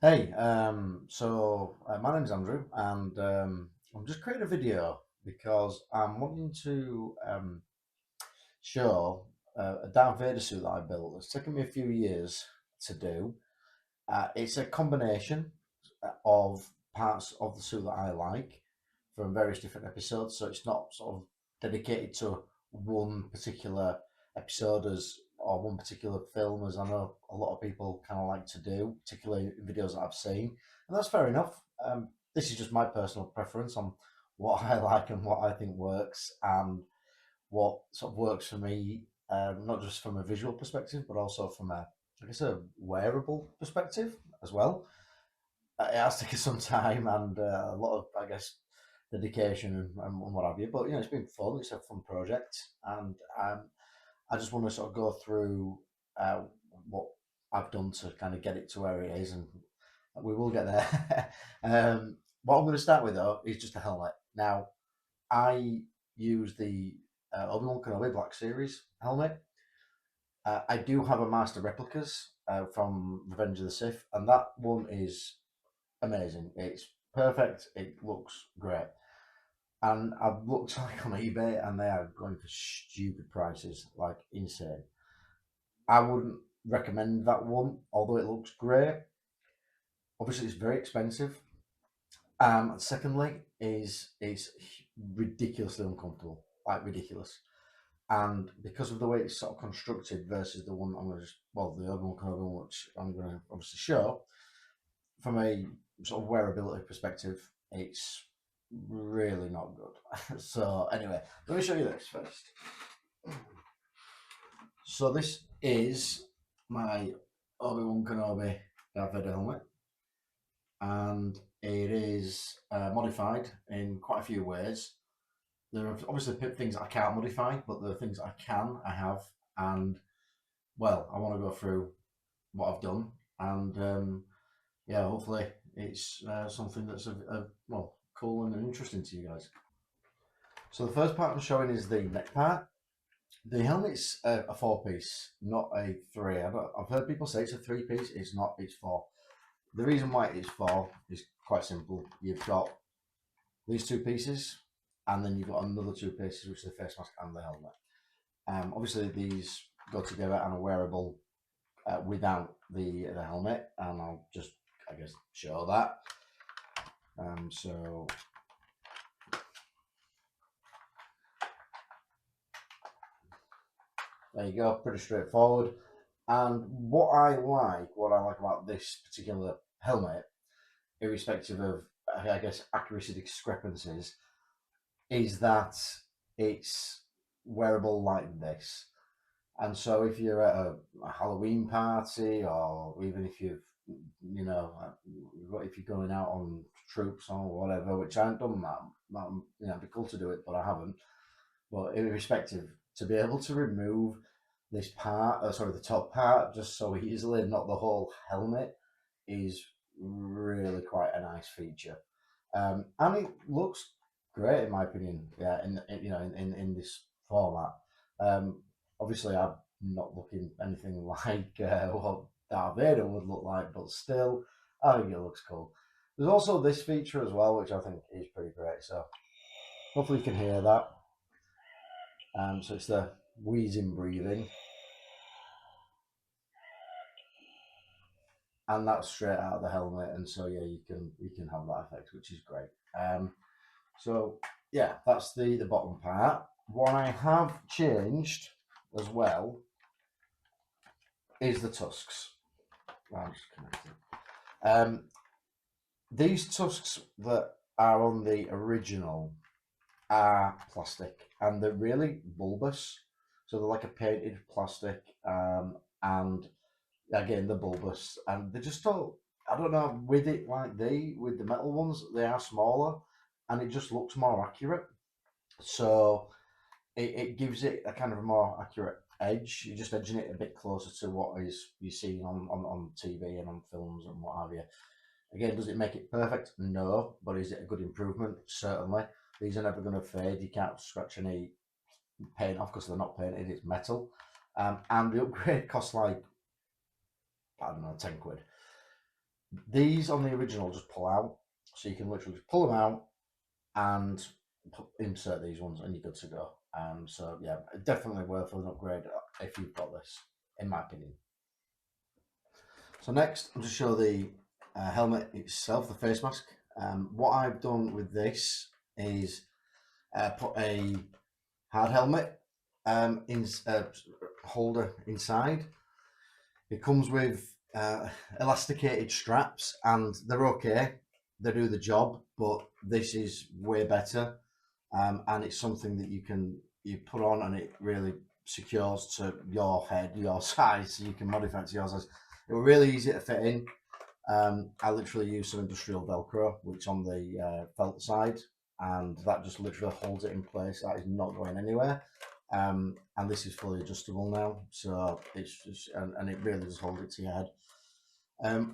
Hey, my name's Andrew, and I'm just creating a video because I'm wanting to show a Darth Vader suit that I built. It's taken me a few years to do. It's a combination of parts of the suit that I like from various different episodes, so it's not sort of dedicated to one particular episode as or one particular film, as I know a lot of people kind of like to do, particularly in videos that I've seen, and that's fair enough. This is just my personal preference on what I like and what I think works, and what sort of works for me, not just from a visual perspective, but also from I guess, a wearable perspective as well. It has taken some time and a lot of, I guess, dedication and what have you. But it's been fun. It's a fun project, and I just want to sort of go through uh, what I've done to kind of get it to where it is, and we will get there. What I'm going to start with though is just a helmet. Now, I use the Obi Wan Kenobi Black Series helmet. I do have a Master Replicas from Revenge of the Sith, and that one is amazing. It's perfect. It looks great. And I've looked like on eBay, and they are going for stupid prices, like insane. I wouldn't recommend that one, although it looks great. Obviously, it's very expensive. Secondly, is it's ridiculously uncomfortable, like ridiculous. And because of the way it's sort of constructed versus the one I'm going to, well, the other one, which I'm going to obviously show, from a sort of wearability perspective, it's really not good. So anyway, let me show you this first. So this is my Obi-Wan Kenobi Darth Vader helmet, and it is modified in quite a few ways. There are obviously things I can't modify, but there are things I can, I have, and well, I want to go through what I've done, and yeah, hopefully it's something that's well, cool and interesting to you guys. So the first part I'm showing is the neck part. The helmet's a four-piece, not a three. I've heard people say it's a three-piece. It's not. It's four. The reason why it's four is quite simple. You've got these two pieces, and then you've got another two pieces, which is the face mask and the helmet. Obviously, these go together and are wearable without the helmet, and I'll just, I guess, show that. So there you go, pretty straightforward. And what I like about this particular helmet, irrespective of, I guess, accuracy discrepancies, is that it's wearable like this. And so if you're at a Halloween party, or even if if you're going out on troops or whatever, which I haven't done it'd be cool to do it, but I haven't. But irrespective, to be able to remove this part, the top part, just so easily, not the whole helmet, is really quite a nice feature. And it looks great in my opinion. Yeah, in this format. Obviously, I'm not looking anything like what Darth Vader would look like, but still, I think it looks cool. There's also this feature as well, which I think is pretty great. So hopefully you can hear that. So it's the wheezing breathing, and that's straight out of the helmet. And so yeah, you can have that effect, which is great. So yeah, that's the bottom part. What I have changed as well is the tusks. I'm just connecting. These tusks that are on the original are plastic, and they're really bulbous. So they're like a painted plastic, and again, they're bulbous, and they just don't. I don't know. With it like with the metal ones, they are smaller, and it just looks more accurate. So it gives it a kind of a more accurate edge. You're just edging it a bit closer to what is you see on TV and on films and what have you. Again, does it make it perfect? No, but is it a good improvement? Certainly. These are never going to fade. You can't scratch any paint off because they're not painted. It's metal, and the upgrade costs like, I don't know, 10 quid. These on the original just pull out, so you can literally just pull them out and insert these ones, and you're good to go. So yeah, definitely worth an upgrade if you've got this, in my opinion. So next, I'll just show the helmet itself, the face mask. What I've done with this is put a hard helmet in holder inside. It comes with elasticated straps, and they're okay. They do the job, but this is way better, and it's something that you put on, and it really secures to your head, your size, so you can modify it to your size. It was really easy to fit in. I literally use some industrial Velcro, which on the felt side, and that just literally holds it in place. That is not going anywhere. And this is fully adjustable now, so it's just and it really does hold it to your head.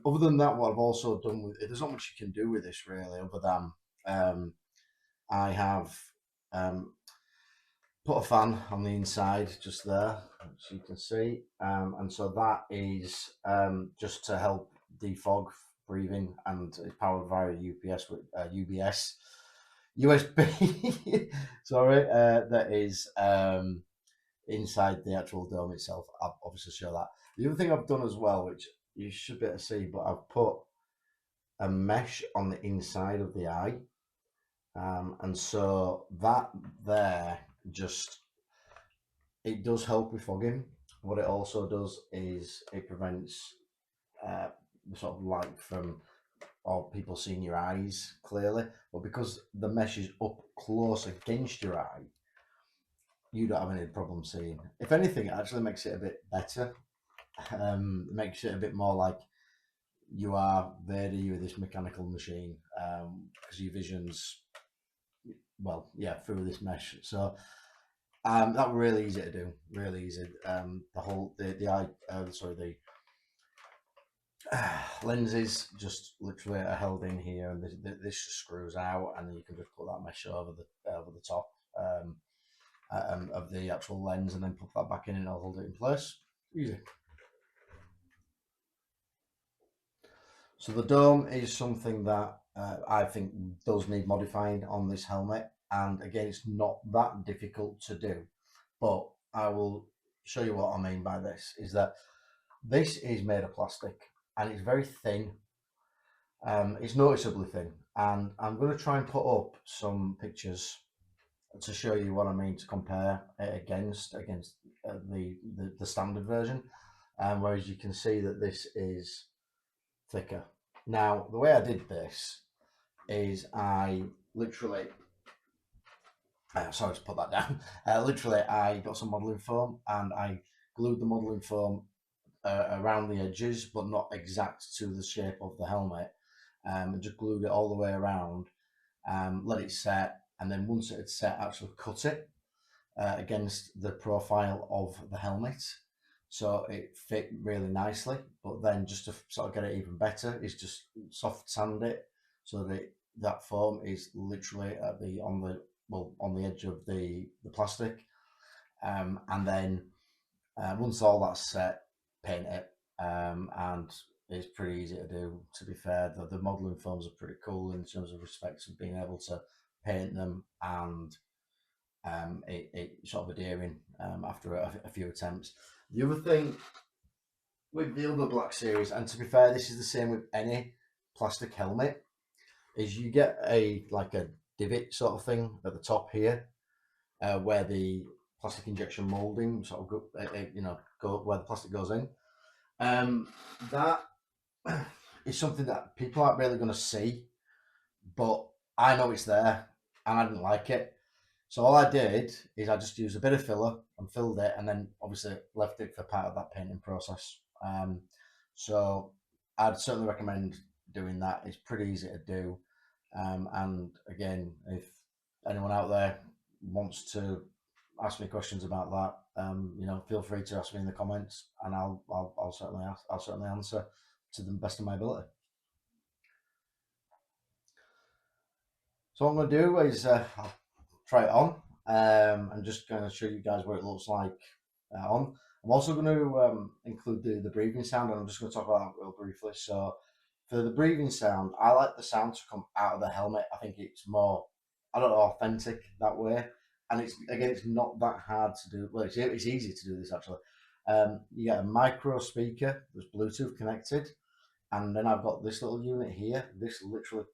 Other than that, what I've also done with it, there's not much you can do with this really, other than I have put a fan on the inside just there, as you can see, and so that is just to help defog breathing, and it's powered via UPS with UBS USB. Sorry, that is inside the actual dome itself. I'll obviously show that. The other thing I've done as well, which you should be able to see, but I've put a mesh on the inside of the eye, and so that there just it does help with fogging. What it also does is it prevents the sort of light from or people seeing your eyes clearly, but because the mesh is up close against your eye, you don't have any problem seeing. If anything, it actually makes it a bit better. It makes it a bit more like you are Vader, you're this mechanical machine, because your vision's well, yeah, through this mesh. So that was really easy to do, really easy. The whole the eye, sorry, the lenses just literally are held in here, and this just screws out, and then you can just put that mesh over the top of the actual lens, and then put that back in, and it'll hold it in place. Easy. So the dome is something that I think does need modifying on this helmet, and again, it's not that difficult to do. But I will show you what I mean by this. Is that this is made of plastic, and it's very thin. It's noticeably thin, and I'm going to try and put up some pictures to show you what I mean to compare it against the standard version. Whereas you can see that this is thicker. Now, the way I did this is I literally, sorry to put that down, literally I got some modelling foam and I glued the modelling foam around the edges, but not exact to the shape of the helmet, and just glued it all the way around, let it set, and then once it had set, actually cut it against the profile of the helmet, so it fit really nicely. But then just to sort of get it even better is just soft sand it so that that foam is literally at the on the edge of the plastic, and then once all that's set, paint it, and it's pretty easy to do. To be fair, the modelling foams are pretty cool in terms of respects of being able to paint them, and it sort of adhering after a few attempts. The other thing with the other Black Series, and to be fair, this is the same with any plastic helmet, is you get like a divot sort of thing at the top here, where the plastic injection molding sort of go where the plastic goes in. That is something that people aren't really going to see, but I know it's there, and I didn't like it. So all I did is I just used a bit of filler and filled it, and then obviously left it for part of that painting process. So I'd certainly recommend doing that. It's pretty easy to do, and again, if anyone out there wants to ask me questions about that, feel free to ask me in the comments, and I'll certainly answer to the best of my ability. So what I'm going to do is I'll try it on. I'm just going to show you guys what it looks like on. I'm also going to include the breathing sound, and I'm just going to talk about that real briefly. So For the breathing sound, I like the sound to come out of the helmet. I think it's more, I don't know, authentic that way. And it's not that hard to do. Well, it's easy to do this actually. You get a micro speaker that's Bluetooth connected, and then I've got this little unit here. This literally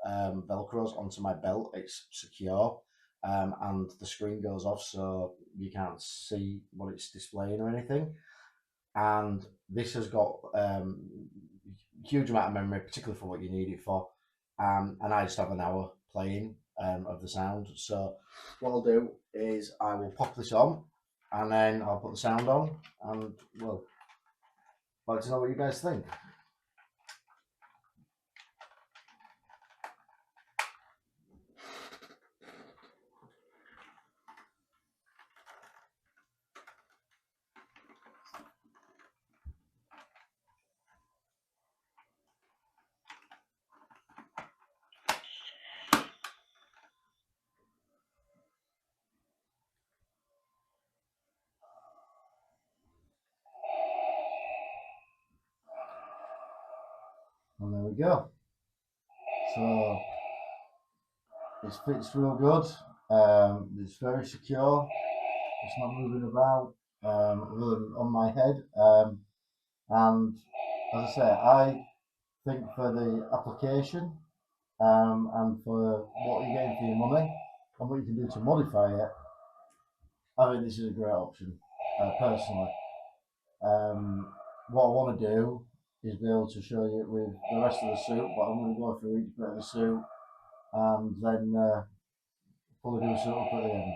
velcros onto my belt. It's secure, and the screen goes off, so you can't see what it's displaying or anything. And this has got huge amount of memory, particularly for what you need it for. And I just have an hour playing of the sound. So what I'll do is I will pop this on, and then I'll put the sound on, and well, I'd like to know what you guys think. And there we go. So it fits real good. It's very secure. It's not moving about other than on my head. And as I say, I think for the application and for what you're getting for your money and what you can do to modify it, I think this is a great option, personally. What I want to do is be able to show you with the rest of the suit, but I'm going to go through each bit of the suit and then fully do a suit up at the end.